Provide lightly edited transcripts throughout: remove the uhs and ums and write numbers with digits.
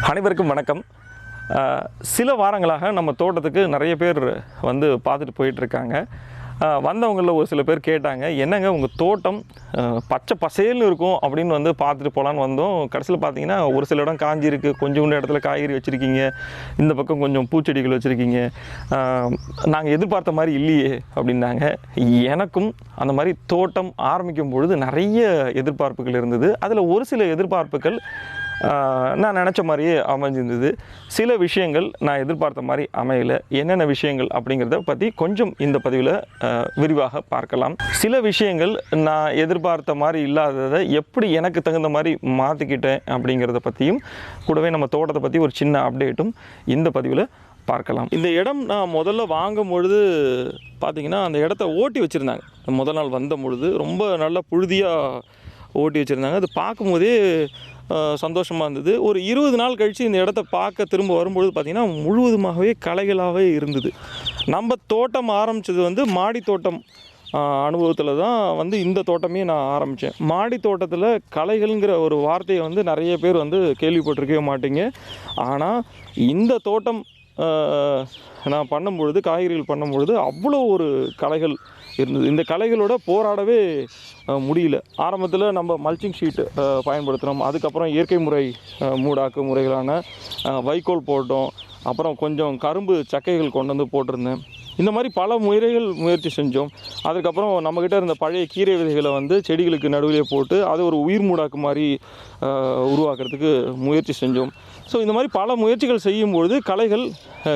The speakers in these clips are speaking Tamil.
அனைவருக்கும் வணக்கம். சில வாரங்களாக நம்ம தோட்டத்துக்கு நிறைய பேர் வந்து பார்த்துட்டு போயிட்டுருக்காங்க. வந்தவங்களில் ஒரு சில பேர் கேட்டாங்க, என்னங்க உங்கள் தோட்டம் பச்சை பசேல்னு இருக்கும் அப்படின்னு வந்து பார்த்துட்டு போகலான்னு வந்தோம். கடைசியில் பார்த்தீங்கன்னா ஒரு சில இடம் காஞ்சிருக்கு, கொஞ்சோண்டு இடத்துல காய்கறி வச்சுருக்கீங்க, இந்த பக்கம் கொஞ்சம் பூச்செடிகள் வச்சுருக்கீங்க, நாங்கள் எதிர்பார்த்த மாதிரி இல்லையே அப்படின்னாங்க. எனக்கும் அந்த மாதிரி தோட்டம் ஆரம்பிக்கும் பொழுது நிறைய எதிர்பார்ப்புகள் இருந்தது. அதில் ஒரு சில எதிர்பார்ப்புகள் நான் நினச்ச மாதிரியே அமைஞ்சிருந்தது. சில விஷயங்கள் நான் எதிர்பார்த்த மாதிரி அமையலை. என்னென்ன விஷயங்கள் அப்படிங்கிறத பற்றி கொஞ்சம் இந்த பதிவில் விரிவாக பார்க்கலாம். சில விஷயங்கள் நான் எதிர்பார்த்த மாதிரி இல்லாததை எப்படி எனக்கு தகுந்த மாதிரி மாற்றிக்கிட்டேன் அப்படிங்கிறத பற்றியும், கூடவே நம்ம தோட்டத்தை பற்றி ஒரு சின்ன அப்டேட்டும் இந்த பதிவில் பார்க்கலாம். இந்த இடம் நான் முதல்ல வாங்கும் பொழுது பார்த்திங்கன்னா அந்த இடத்த ஓட்டி வச்சுருந்தாங்க. முதல் நாள் வந்த பொழுது ரொம்ப நல்லா புழுதியாக ஓட்டி வச்சுருந்தாங்க. அது பார்க்கும்போதே சந்தோஷமாக இருந்தது. ஒரு 20 நாள் கழித்து இந்த இடத்த பார்க்க திரும்ப வரும்பொழுது பார்த்திங்கன்னா முழுவதுமாகவே களைகளாகவே இருந்தது. நம்ம தோட்டம் ஆரம்பித்தது வந்து மாடி தோட்டம் அனுபவத்தில் தான் வந்து இந்த தோட்டமே நான் ஆரம்பித்தேன். மாடி தோட்டத்தில் களைகள்ங்கிற ஒரு வார்த்தையை வந்து நிறைய பேர் வந்து கேள்விப்பட்டிருக்கவே மாட்டீங்க. ஆனால் இந்த தோட்டம் நான் பண்ணும்பொழுது, காய்கறிகள் பண்ணும்பொழுது அவ்வளோ ஒரு களைகள் இருந்தது. இந்த களைகளோட போராடவே முடியல. ஆரம்பத்தில் நம்ம மல்ச்சிங் ஷீட்டு பயன்படுத்தினோம். அதுக்கப்புறம் இயற்கை முறை மூடாக்கு முறைகளான வைக்கோல் போட்டோம். அப்புறம் கொஞ்சம் கரும்பு சக்கைகள் கொண்டு வந்து போட்டிருந்தேன். இந்த மாதிரி பல முயற்சி செஞ்சோம். அதுக்கப்புறம் நம்மக்கிட்ட இருந்த பழைய கீரை விதைகளை வந்து செடிகளுக்கு நடுவிலே போட்டு அதை ஒரு உயிர் மூடாக்கு மாதிரி உருவாக்குறதுக்கு முயற்சி செஞ்சோம். ஸோ இந்த மாதிரி பல முயற்சிகள் செய்யும்பொழுது களைகள்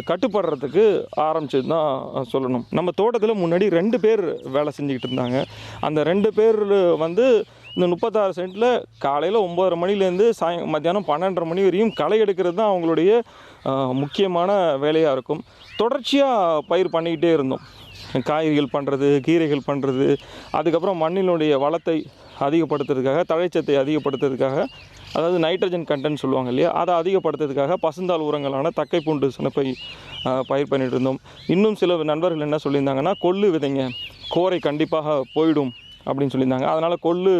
கட்டுப்படுறதுக்கு ஆரம்பிச்சது தான் சொல்லணும். நம்ம தோட்டத்தில் முன்னாடி 2 பேர் வேலை செஞ்சுக்கிட்டு இருந்தாங்க. அந்த 2 பேர் வந்து இந்த 36 சென்ட்டில் காலையில் 9:30 மணிலேருந்து மத்தியானம் 12:30 மணி வரையும் களை எடுக்கிறது தான் அவங்களுடைய முக்கியமான வேலையாக இருக்கும். தொடர்ச்சியாக பயிர் பண்ணிக்கிட்டே இருந்தோம். காய்கறிகள் பண்ணுறது, கீரைகள் பண்ணுறது, அதுக்கப்புறம் மண்ணினுடைய வளத்தை அதிகப்படுத்துறதுக்காக, தழைச்சத்தை அதிகப்படுத்துறதுக்காக, அதாவது நைட்ரஜன் கண்டென்ட் சொல்லுவாங்க இல்லையா, அதை அதிகப்படுத்துறதுக்காக பசுந்தாள் உரங்களான தக்கை பூண்டு சினப்பை பயிர் பண்ணிகிட்டு இருந்தோம். இன்னும் சில நண்பர்கள் என்ன சொல்லியிருந்தாங்கன்னா, கொள்ளு விதைங்க, கோரை கண்டிப்பாக போயிடும் அப்படின்னு சொல்லியிருந்தாங்க. அதனால் கொள்ளு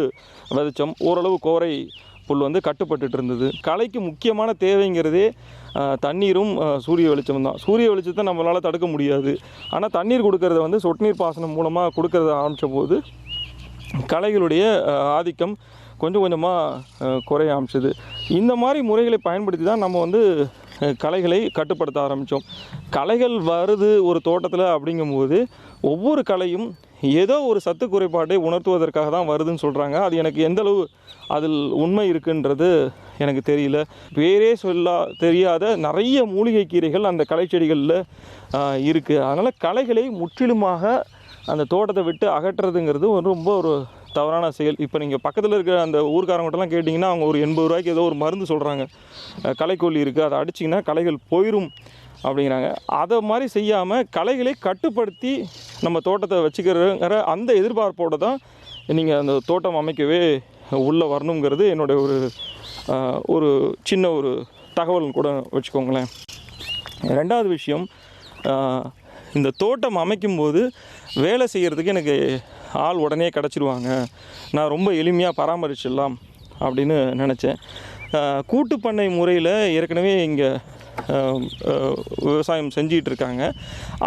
விதைச்சோம். ஓரளவு கோரை புல் வந்து கட்டுப்பட்டு இருந்தது. களைக்கு முக்கியமான தேவைங்கிறதே தண்ணீரும் சூரிய வெளிச்சம் தான். சூரிய வெளிச்சத்தை நம்மளால் தடுக்க முடியாது. ஆனால் தண்ணீர் கொடுக்கறத வந்து சொட்டு நீர் பாசனம் மூலமாக கொடுக்கறத ஆரம்பித்த போது களைகளுடைய ஆதிக்கம் கொஞ்சம் கொஞ்சமாக குறைய ஆரம்பிச்சது. இந்த மாதிரி முறைகளை பயன்படுத்தி தான் நம்ம வந்து களைகளை கட்டுப்படுத்த ஆரம்பித்தோம். களைகள் வருது ஒரு தோட்டத்தில் அப்படிங்கும்போது ஒவ்வொரு களையும் ஏதோ ஒரு சத்து குறைபாட்டை உணர்த்துவதற்காக தான் வருதுன்னு சொல்கிறாங்க. அது எனக்கு எந்தளவு அதில் உண்மை இருக்குன்றது எனக்கு தெரியல. பேரே தெரியாத நிறைய மூலிகை கீரைகள் அந்த களை செடிகளில் இருக்குது. அதனால் களைகளை முற்றிலுமாக அந்த தோட்டத்தை விட்டு அகற்றுறதுங்கிறது ரொம்ப ஒரு தவறான செயல். இப்போ நீங்கள் பக்கத்தில் இருக்கிற அந்த ஊர்க்காரங்கிட்டலாம் கேட்டிங்கன்னா அவங்க ஒரு 80 ரூபாய்க்கு ஏதோ ஒரு மருந்து சொல்கிறாங்க, களைக்கொல்லி இருக்குது, அதை அடிச்சிங்கன்னா களைகள் போயிடும் அப்படிங்கிறாங்க. அதை மாதிரி செய்யாமல் களைகளை கட்டுப்படுத்தி நம்ம தோட்டத்தை வச்சுக்கிறங்கிற அந்த எதிர்பார்ப்போடு தான் நீங்கள் அந்த தோட்டம் அமைக்கவே உள்ளே வரணுங்கிறது என்னுடைய ஒரு சின்ன ஒரு தகவல் கூட வச்சுக்கோங்களேன். 2வது விஷயம், இந்த தோட்டம் அமைக்கும்போது வேலை செய்கிறதுக்கு எனக்கு ஆள் உடனே கிடச்சிருவாங்க, நான் ரொம்ப எளிமையாக பராமரிச்சிடலாம் அப்படின்னு நினச்சேன். கூட்டுப்பண்ணை முறையில் ஏற்கனவே இங்கே விவசாயம் செஞ்சிகிட்டு இருக்காங்க.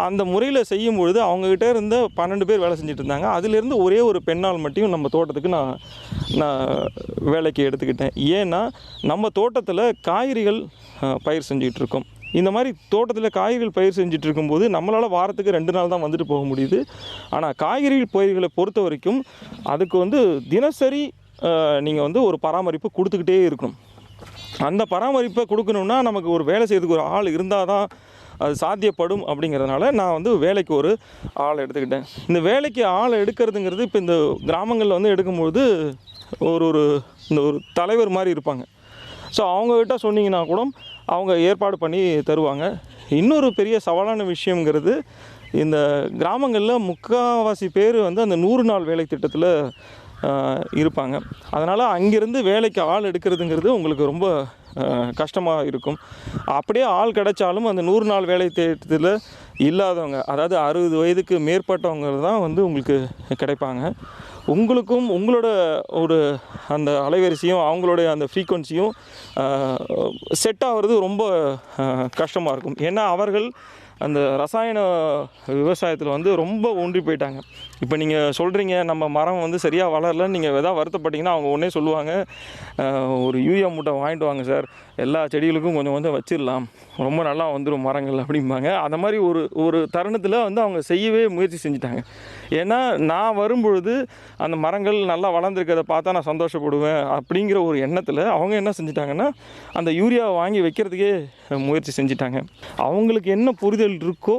அந்த முறையில் செய்யும்பொழுது அவங்கக்கிட்ட இருந்த 12 பேர் வேலை செஞ்சுட்டு இருந்தாங்க. அதிலேருந்து ஒரே ஒரு பெண்ணால் மட்டும் நம்ம தோட்டத்துக்கு நான் வேலைக்கு எடுத்துக்கிட்டேன். ஏன்னா நம்ம தோட்டத்தில் காய்கறிகள் பயிர் செஞ்சுக்கிட்டு இருக்கோம். இந்த மாதிரி தோட்டத்தில் காய்கறிகள் பயிர் செஞ்சுட்டு இருக்கும்போது நம்மளால் வாரத்துக்கு 2 நாள் தான் வந்துட்டு போக முடியுது. ஆனால் காய்கறி பயிர்களை பொறுத்த வரைக்கும் அதுக்கு வந்து தினசரி நீங்கள் வந்து ஒரு பராமரிப்பு கொடுத்துக்கிட்டே இருக்கணும். அந்த பராமரிப்பை கொடுக்கணுன்னா நமக்கு ஒரு வேலை செய்கிறதுக்கு ஒரு ஆள் இருந்தால் தான் அது சாத்தியப்படும். அப்படிங்கிறதுனால நான் வந்து வேலைக்கு ஒரு ஆள் எடுத்துக்கிட்டேன். இந்த வேலைக்கு ஆள் எடுக்கிறதுங்கிறது இப்போ இந்த கிராமங்களில் வந்து எடுக்கும்போது இந்த ஒரு தலைவர் மாதிரி இருப்பாங்க. ஸோ அவங்கக்கிட்ட சொன்னீங்கன்னா கூட அவங்க ஏற்பாடு பண்ணி தருவாங்க. இன்னொரு பெரிய சவாலான விஷயங்கிறது, இந்த கிராமங்களில் முக்கால்வாசி பேர் வந்து அந்த 100 நாள் வேலை திட்டத்தில் இருப்பாங்க. அதனால் அங்கேருந்து வேலைக்கு ஆள் எடுக்கிறதுங்கிறது உங்களுக்கு ரொம்ப கஷ்டமாக இருக்கும். அப்படியே ஆள் கிடைச்சாலும் அந்த 100 நாள் வேலை திட்டத்தில் இல்லாதவங்க, அதாவது 60 வயதுக்கு மேற்பட்டவங்க தான் வந்து உங்களுக்கு கிடைப்பாங்க. உங்களுக்கும் உங்களோட ஒரு அந்த அலைவரிசையும் அவங்களுடைய அந்த ஃப்ரீக்வன்சியும் செட் ஆகிறது ரொம்ப கஷ்டமாக இருக்கும். ஏன்னா அவர்கள் அந்த ரசாயன விவசாயத்தில் வந்து ரொம்ப ஒன்றி போயிட்டாங்க. இப்போ நீங்கள் சொல்கிறீங்க நம்ம மரம் வந்து சரியாக வளரலன்னு நீங்கள் எதாவது வருத்தப்பட்டீங்கன்னா அவங்க உடனே சொல்லுவாங்க, ஒரு யூரியா மூட்டை வாங்கிட்டு வாங்க சார், எல்லா செடிகளுக்கும் கொஞ்சம் கொஞ்சம் வச்சிடலாம், ரொம்ப நல்லா வந்துடும் மரங்கள் அப்படிம்பாங்க. அந்த மாதிரி ஒரு தருணத்தில் வந்து அவங்க செய்யவே முயற்சி செஞ்சுட்டாங்க. ஏன்னா நான் வரும்பொழுது அந்த மரங்கள் நல்லா வளர்ந்துருக்கிறத பார்த்தா நான் சந்தோஷப்படுவேன் அப்படிங்கிற ஒரு எண்ணத்தில் அவங்க என்ன செஞ்சிட்டாங்கன்னா அந்த யூரியாவை வாங்கி வைக்கிறதுக்கே முயற்சி செஞ்சிட்டாங்க. அவங்களுக்கு என்ன புரிதல் இருக்கோ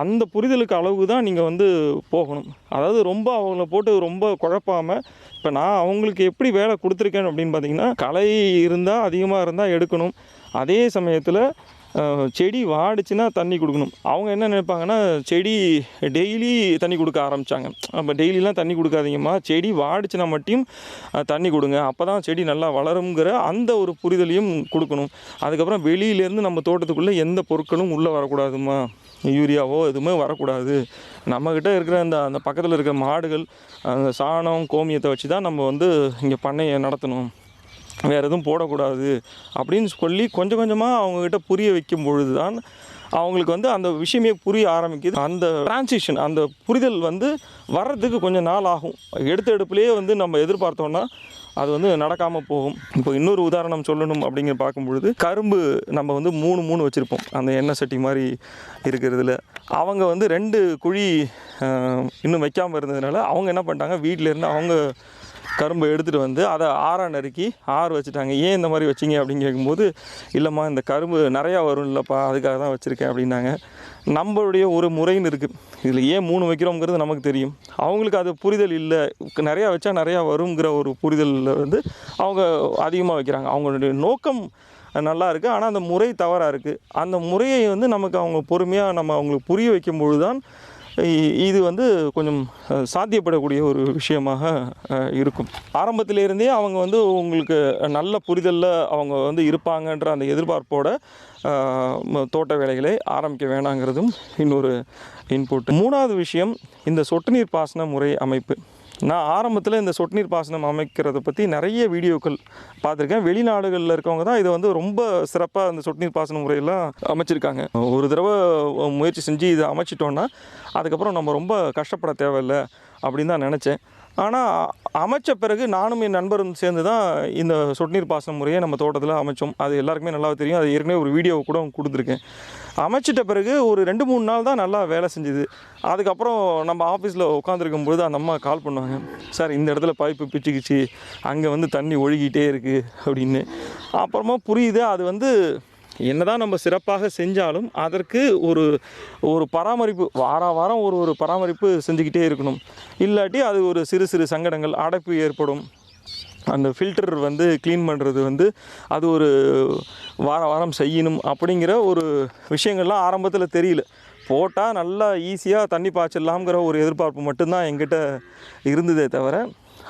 அந்த புரிதலுக்கு அளவுக்கு தான் நீங்கள் வந்து போகணும். அதாவது ரொம்ப அவங்கள போட்டு ரொம்ப குழப்பாமல், இப்போ நான் அவங்களுக்கு எப்படி வேலை கொடுத்துருக்கேன் அப்படின்னு பார்த்தீங்கன்னா, களை இருந்தால் அதிகமாக இருந்தால் எடுக்கணும், அதே சமயத்தில் செடி வாடிச்சுன்னா தண்ணி கொடுக்கணும். அவங்க என்ன நினைப்பாங்கன்னா, செடி டெய்லி தண்ணி கொடுக்க ஆரம்பித்தாங்க. அப்போ டெய்லிலாம் தண்ணி கொடுக்காதீங்கம்மா, செடி வாடிச்சுன்னா மட்டும் தண்ணி கொடுங்க, அப்போ தான் செடி நல்லா வளருங்கிற அந்த ஒரு புரிதலையும் கொடுக்கணும். அதுக்கப்புறம் வெளியிலேருந்து நம்ம தோட்டத்துக்குள்ளே எந்த பொருட்களும் உள்ளே வரக்கூடாதுமா, யூரியாவோ எதுவுமே வரக்கூடாது, நம்மக்கிட்ட இருக்கிற அந்த பக்கத்தில் இருக்கிற மாடுகள் அந்த சாணம் கோமியத்தை வச்சு தான் நம்ம வந்து இங்கே பண்ணையை நடத்தணும், வேறு எதுவும் போடக்கூடாது அப்படின்னு சொல்லி கொஞ்சம் கொஞ்சமாக அவங்கக்கிட்ட புரிய வைக்கும் பொழுது தான் அவங்களுக்கு வந்து அந்த விஷயமே புரிய ஆரம்பிக்குது. அந்த டிரான்சிஷன், அந்த புரிதல் வந்து வர்றதுக்கு கொஞ்சம் நாள் ஆகும். எடுப்புலேயே வந்து நம்ம எதிர்பார்த்தோன்னா அது வந்து நடக்காமல் போகும். இப்போ இன்னொரு உதாரணம் சொல்லணும் அப்படிங்கிற பார்க்கும்பொழுது, கரும்பு நம்ம வந்து 3 வச்சுருப்போம் அந்த எண்ணெய் சட்டி மாதிரி இருக்கிறதுல. அவங்க வந்து 2 குழி இன்னும் வைக்காமல் இருந்ததுனால அவங்க என்ன பண்ணிட்டாங்க, வீட்டிலேருந்து அவங்க கரும்பை எடுத்துகிட்டு வந்து அதை ஆறாக நறுக்கி வச்சுட்டாங்க. ஏன் இந்த மாதிரி வச்சிங்க அப்படின்னு கேட்கும்போது, இல்லைம்மா இந்த கரும்பு நிறையா வரும் இல்லைப்பா, அதுக்காக தான் வச்சுருக்கேன் அப்படின்னாங்க. நம்மளுடைய ஒரு முறைன்னு இருக்குது, இதில் ஏன் 3 வைக்கிறோங்கிறது நமக்கு தெரியும், அவங்களுக்கு அது புரிதல் இல்லை. நிறையா வச்சா நிறையா வருங்கிற ஒரு புரிதலில் வந்து அவங்க அதிகமாக வைக்கிறாங்க. அவங்களுடைய நோக்கம் நல்லா இருக்குது, ஆனால் அந்த முறை தவறாக இருக்குது. அந்த முறையை வந்து நமக்கு அவங்க பொறுமையாக நம்ம அவங்களுக்கு புரிய வைக்கும்பொழுது தான் இது வந்து கொஞ்சம் சாத்தியப்படக்கூடிய ஒரு விஷயமாக இருக்கும். ஆரம்பத்திலேருந்தே அவங்க வந்து உங்களுக்கு நல்ல புரிதலில் அவங்க வந்து இருப்பாங்கன்ற அந்த எதிர்பார்ப்போட தோட்ட வேலைகளை ஆரம்பிக்க வேணாங்கிறதும் இன்னொரு இன்புட். 3வது விஷயம், இந்த சொட்டு நீர் பாசன முறை அமைப்பு. நான் ஆரம்பத்தில் இந்த சொட்டு நீர் பாசனம் அமைக்கிறத பற்றி நிறைய வீடியோக்கள் பார்த்துருக்கேன். வெளிநாடுகளில் இருக்கவங்க தான் இதை வந்து ரொம்ப சிறப்பாக இந்த சொட்டு நீர் பாசன முறையெல்லாம் அமைச்சிருக்காங்க. ஒரு தடவை முயற்சி செஞ்சு இதை அமைச்சிட்டோன்னா அதுக்கப்புறம் நம்ம ரொம்ப கஷ்டப்பட தேவையில்லை அப்படின்னு தான் நினச்சேன். ஆனால் அமைச்ச பிறகு நானும் என் நண்பரும் சேர்ந்து தான் இந்த சொட்டு நீர் பாசன முறையை நம்ம தோட்டத்தில் அமைச்சோம். அது எல்லாருக்குமே நல்லா தெரியும், அது ஏற்கனவே ஒரு வீடியோ கூட கொடுத்துருக்கேன். அமைச்சிட்ட பிறகு ஒரு 2-3 நாள் தான் நல்லா வேலை செஞ்சுது. அதுக்கப்புறம் நம்ம ஆஃபீஸில் உட்காந்துருக்கும்போது அந்த அம்மா கால் பண்ணுவாங்க, சார் இந்த இடத்துல பைப்பு பிச்சுக்கிச்சு, அங்கே வந்து தண்ணி ஒழுகிட்டே இருக்குது அப்படின்னு. அப்புறமா புரியுது, அது வந்து என்னதான் நம்ம சிறப்பாக செஞ்சாலும் அதற்கு ஒரு பராமரிப்பு, வாரம் ஒரு பராமரிப்பு செஞ்சுக்கிட்டே இருக்கணும். இல்லாட்டி அது ஒரு சிறு சங்கடங்கள், அடைப்பு ஏற்படும். அந்த ஃபில்டர் வந்து க்ளீன் பண்ணுறது வந்து அது ஒரு வாரம் செய்யணும் அப்படிங்கிற ஒரு விஷயங்கள்லாம் ஆரம்பத்தில் தெரியல. போட்டால் நல்லா ஈஸியாக தண்ணி பாய்ச்சிடலாம்ங்கிற ஒரு எதிர்பார்ப்பு மட்டும்தான் எங்கிட்ட இருந்ததே தவிர,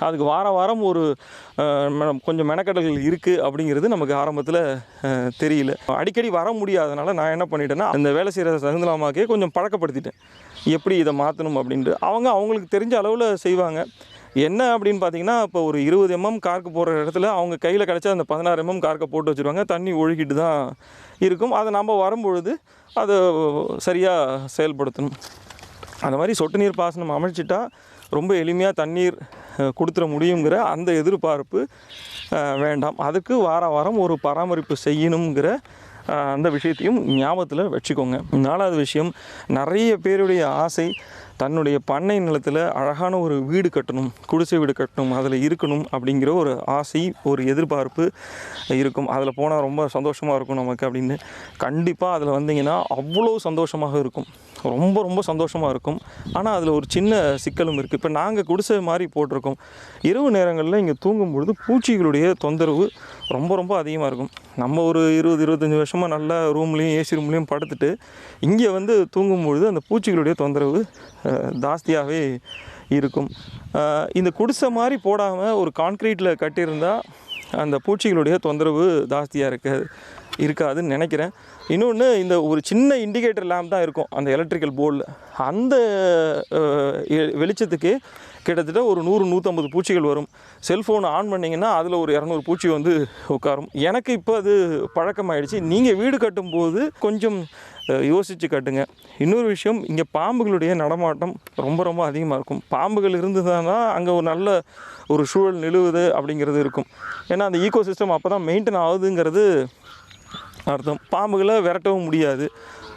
அதுக்கு வாரம் ஒரு கொஞ்சம் மெனக்கடல்கள் இருக்குது அப்படிங்கிறது நமக்கு ஆரம்பத்தில் தெரியல. அடிக்கடி வர முடியாதனால நான் என்ன பண்ணிட்டேன்னா, அந்த வேலை செய்கிற சகுந்தலாமாக்கே கொஞ்சம் பழக்கப்படுத்திட்டேன், எப்படி இதை மாற்றணும் அப்படின்ட்டு. அவங்களுக்கு தெரிஞ்ச அளவில் செய்வாங்க. என்ன அப்படின்னு பார்த்தீங்கன்னா, இப்போ ஒரு 20 mm கார்க்கு போடுற இடத்துல அவங்க கையில் கிடச்சா அந்த 16 mm கார்க்கை போட்டு வச்சுருவாங்க. தண்ணி ஒழுகிட்டு தான் இருக்கும். அதை நம்ம வரும்பொழுது அதை சரியாக செயல்படுத்தணும். அந்த மாதிரி சொட்டு நீர் பாசனம் அமைச்சிட்டா ரொம்ப எளிமையாக தண்ணீர் கொடுத்துட முடியுங்கிற அந்த எதிர்பார்ப்பு வேண்டாம். அதுக்கு வாரம் ஒரு பராமரிப்பு செய்யணுங்கிற அந்த விஷயத்தையும் ஞாபகத்தில் வச்சுக்கோங்க. 4வது விஷயம், நிறைய பேருடைய ஆசை தன்னுடைய பண்ணை நிலத்தில் அழகான ஒரு வீடு கட்டணும், குடிசை வீடு கட்டணும், அதில் இருக்கணும் அப்படிங்கிற ஒரு ஆசை, ஒரு எதிர்பார்ப்பு இருக்கும். அதில் போனால் ரொம்ப சந்தோஷமாக இருக்கும் நமக்கு அப்படின்னு. கண்டிப்பாக அதில் வந்தீங்கன்னா அவ்வளோ சந்தோஷமாக இருக்கும், ரொம்ப சந்தோஷமாக இருக்கும். ஆனால் அதில் ஒரு சின்ன சிக்கலும் இருக்குது. இப்போ நாங்கள் குடிசை மாதிரி போட்டிருக்கோம். இரவு நேரங்களில் இங்கே தூங்கும்பொழுது பூச்சிகளுடைய தொந்தரவு ரொம்ப அதிகமாக இருக்கும். நம்ம ஒரு 20-25 வருஷமாக நல்லா ரூம்லேயும் ஏசி ரூம்லேயும் படுத்துட்டு இங்கே வந்து தூங்கும்பொழுது அந்த பூச்சிகளுடைய தொந்தரவு ஜாஸ்தியாகவே இருக்கும். இந்த குடிசை மாதிரி போடாமல் ஒரு கான்க்ரீட்டில் கட்டியிருந்தால் அந்த பூச்சிகளுடைய தொந்தரவு ஜாஸ்தியாக இருக்காதுன்னு நினைக்கிறேன். இன்னொன்று, இந்த ஒரு சின்ன இண்டிகேட்டர் லேம்ப் தான் இருக்கும் அந்த எலக்ட்ரிக்கல் போர்டில். அந்த வெளிச்சத்துக்கு கிட்டத்தட்ட ஒரு 100-150 பூச்சிகள் வரும். செல்ஃபோன் ஆன் பண்ணிங்கன்னா அதில் ஒரு 200 பூச்சி வந்து உட்காரும். எனக்கு இப்போ அது பழக்கமாயிடுச்சு. நீங்கள் வீடு கட்டும்போது கொஞ்சம் யோசித்து கட்டுங்க. இன்னொரு விஷயம், இங்கே பாம்புகளுடைய நடமாட்டம் ரொம்ப ரொம்ப அதிகமாக இருக்கும். பாம்புகள் இருந்ததுன்னா அங்கே ஒரு நல்ல ஒரு சூழல் நிலவுது அப்படிங்கிறது இருக்கும். ஏன்னா அந்த ஈகோ சிஸ்டம் அப்போ தான் மெயின்டைன் ஆகுதுங்கிறது அர்த்தம். பாம்புகளை விரட்டவும் முடியாது.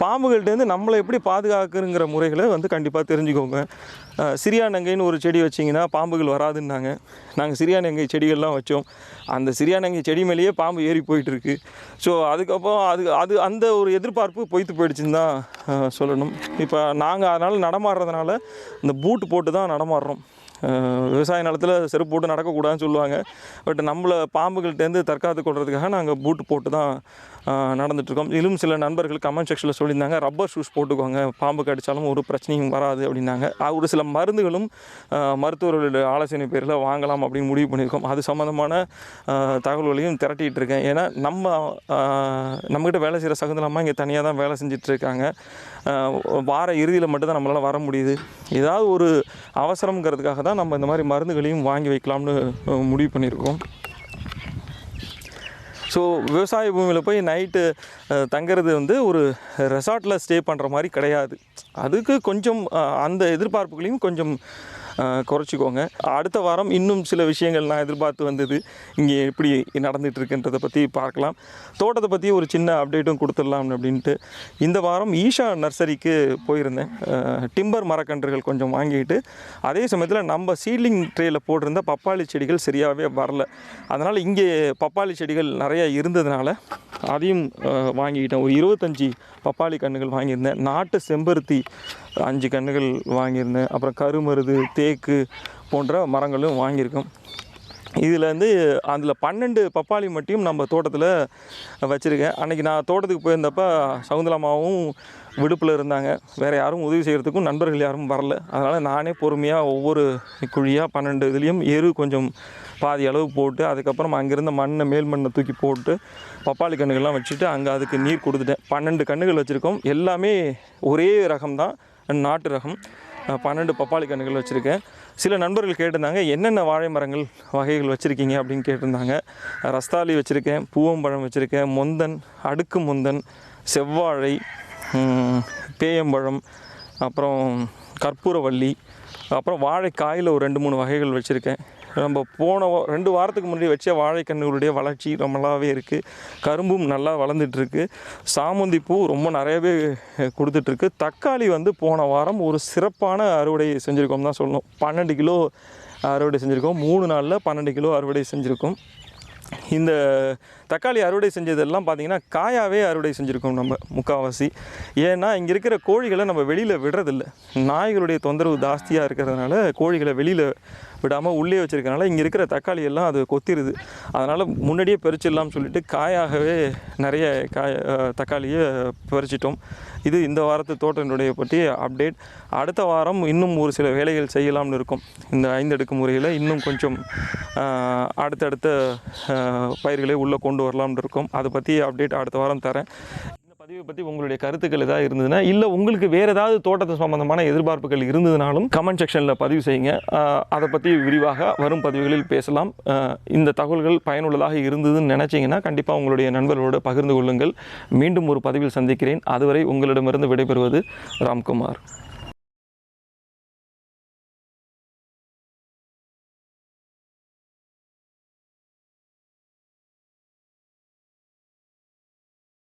பாம்புகள்கிட்டேருந்து நம்மளை எப்படி பாதுகாக்குங்கிற முறைகளை வந்து கண்டிப்பாக தெரிஞ்சுக்கோங்க. சிரியானங்கைன்னு ஒரு செடி வச்சிங்கன்னா பாம்புகள் வராதுன்னாங்க. நாங்கள் சிரியானங்கை செடிகள்லாம் வச்சோம். அந்த சிரியானங்கை செடி மேலேயே பாம்பு ஏறி போயிட்டுருக்கு. ஸோ அதுக்கப்புறம் அது அந்த ஒரு எதிர்பார்ப்பு பொய்த்து போயிடுச்சுன்னு தான் சொல்லணும். இப்போ நாங்கள் அதனால் நடமாடுறதுனால இந்த பூட்டு போட்டு தான் நடமாடுறோம். விவசாய நிலத்தில் செருப்பு போட்டு நடக்கக்கூடாதுன்னு சொல்லுவாங்க. பட் நம்மளை பாம்புகள்கிட்டேருந்து தற்காத்து கொள்றதுக்காக நாங்கள் பூட்டு போட்டு தான் நடந்துகிட்ருக்கோம். இன்னும் சில நண்பர்கள் கமெண்ட் செக்ஷனில் சொல்லியிருந்தாங்க, ரப்பர் ஷூஸ் போட்டுக்கோங்க, பாம்பு கடித்தாலும் ஒரு பிரச்சனையும் வராது அப்படின்னாங்க. ஒரு சில மருந்துகளும் மருத்துவர்களுடைய ஆலோசனை பேரில் வாங்கலாம் அப்படின்னு முடிவு பண்ணியிருக்கோம். அது சம்மந்தமான தகவல்களையும் திரட்டிகிட்டு இருக்கேன். ஏன்னா நம்மக்கிட்ட வேலை செய்கிற சகுந்தலமாக இங்கே தனியாக தான் வேலை செஞ்சிட்ருக்காங்க. வார இறுதியில் மட்டும்தான் நம்மளால் வர முடியுது. ஏதாவது ஒரு அவசரங்கிறதுக்காக தான் நம்ம இந்த மாதிரி மருந்துகளையும் வாங்கி வைக்கலாம்னு முடிவு பண்ணியிருக்கோம். ஸோ விவசாய பூமியில் போய் நைட்டு தங்கிறது வந்து ஒரு ரெசார்ட்டில் ஸ்டே பண்ணுற மாதிரி கிடையாது. அதுக்கு கொஞ்சம் அந்த எதிர்பார்ப்புகளையும் கொஞ்சம் குறைச்சிக்கோங்க. அடுத்த வாரம் இன்னும் சில விஷயங்கள் நான் எதிர்பார்த்து வந்தது இங்கே எப்படி நடந்துகிட்ருக்குன்றதை பற்றி பார்க்கலாம். தோட்டத்தை பற்றி ஒரு சின்ன அப்டேட்டும் கொடுத்துடலாம் அப்படின்ட்டு இந்த வாரம் ஈஷா நர்சரிக்கு போயிருந்தேன். டிம்பர் மரக்கன்றுகள் கொஞ்சம் வாங்கிட்டு, அதே சமயத்தில் நம்ம சீட்லிங் ட்ரேயில் போட்டிருந்த பப்பாளி செடிகள் சரியாகவே வரல. அதனால் இங்கே பப்பாளி செடிகள் நிறையா இருந்ததுனால அதையும் வாங்கிக்கிட்டேன். ஒரு 25 பப்பாளி கன்றுகள் வாங்கியிருந்தேன். நாட்டு செம்பருத்தி 5 கன்றுகள் வாங்கியிருந்தேன். அப்புறம் கருமருது, தேக்கு போன்ற மரங்களும் வாங்கியிருக்கோம். இதில் அதில் 12 பப்பாளி மட்டும் நம்ம தோட்டத்தில் வச்சுருக்கேன். அன்றைக்கி நான் தோட்டத்துக்கு போயிருந்தப்போ சகுந்தலமாவும் விடுப்பில் இருந்தாங்க. வேறு யாரும் உதவி செய்கிறதுக்கும் நண்பர்கள் யாரும் வரல. அதனால் நானே பொறுமையாக ஒவ்வொரு குழியாக 12 இதுலேயும் கொஞ்சம் பாதி அளவு போட்டு, அதுக்கப்புறம் அங்கேருந்த மேல் மண்ணை தூக்கி போட்டு பப்பாளி கன்றுகள்லாம் வச்சுட்டு அங்கே அதுக்கு நீர் கொடுத்துட்டேன். 12 கன்றுகள் வச்சுருக்கோம். எல்லாமே ஒரே ரகம்தான், நாட்டு ரகம். 12 பப்பாளி கன்றுகள் வச்சுருக்கேன். சில நண்பர்கள் கேட்டிருந்தாங்க, என்னென்ன வாழை மரங்கள் வகைகள் வச்சுருக்கீங்க அப்படின்னு கேட்டிருந்தாங்க. ரஸ்தாளி வச்சுருக்கேன், பூவம்பழம் வச்சுருக்கேன், மொந்தன், அடுக்கு மொந்தன், செவ்வாழை, பேயம்பழம், அப்புறம் கற்பூரவள்ளி, அப்புறம் வாழைக்காயில் ஒரு 2-3 வகைகள் வச்சுருக்கேன். நம்ம போன 2 வாரத்துக்கு முன்னாடி வச்ச வாழைக்கன்றுகளுடைய வளர்ச்சி ரொம்பவே இருக்குது. கரும்பும் நல்லா வளர்ந்துட்டுருக்கு. சாமந்தி பூ ரொம்ப நிறையவே கொடுத்துட்ருக்கு. தக்காளி போன வாரம் ஒரு சிறப்பான அறுவடை செஞ்சுருக்கோம் தான் சொல்லணும். 12 கிலோ அறுவடை செஞ்சுருக்கோம். 3 நாளில் 12 கிலோ அறுவடை செஞ்சுருக்கோம். இந்த தக்காளி அறுவடை செஞ்சதெல்லாம் பார்த்திங்கன்னா காயாகவே அறுவடை செஞ்சுருக்கோம் நம்ம முக்கால்வாசி. ஏன்னா இங்கே இருக்கிற கோழிகளை நம்ம வெளியில் விடுறதில்ல. நாய்களுடைய தொந்தரவு ஜாஸ்தியாக இருக்கிறதுனால கோழிகளை வெளியில் விடாமல் உள்ளே வச்சுருக்கனால இங்கே இருக்கிற தக்காளி எல்லாம் அது கொத்திடுது. அதனால் முன்னாடியே பறிச்சிடலாம்னு சொல்லிட்டு காயாகவே நிறைய தக்காளியை பறிச்சிட்டோம். இது இந்த வாரத்து தோட்டத்தினுடைய பற்றி அப்டேட். அடுத்த வாரம் இன்னும் ஒரு சில வேலைகள் செய்யலாம்னு இருக்கும். இந்த 5 அடுக்கு முறையில் இன்னும் கொஞ்சம் அடுத்தடுத்த பயிர்களை உள்ளே கொண்டு வரலாம்னு இருக்கும். அதை பற்றி அப்டேட் அடுத்த வாரம் தரேன். பதிவை பற்றி உங்களுடைய கருத்துக்கள் ஏதாவது இருந்ததுன்னா, இல்லை உங்களுக்கு வேறு ஏதாவது தோட்டத்து சம்பந்தமான எதிர்பார்ப்புகள் இருந்ததுனாலும் கமெண்ட் செக்ஷனில் பதிவு செய்யுங்க. அதை பற்றி விரிவாக வரும் பதிவுகளில் பேசலாம். இந்த தகவல்கள் பயனுள்ளதாக இருந்ததுன்னு நினச்சிங்கன்னா கண்டிப்பாக உங்களுடைய நண்பர்களோடு பகிர்ந்து கொள்ளுங்கள். மீண்டும் ஒரு பதிவில் சந்திக்கிறேன். அதுவரை உங்களிடமிருந்து விடைபெறுவது ராம்குமார்.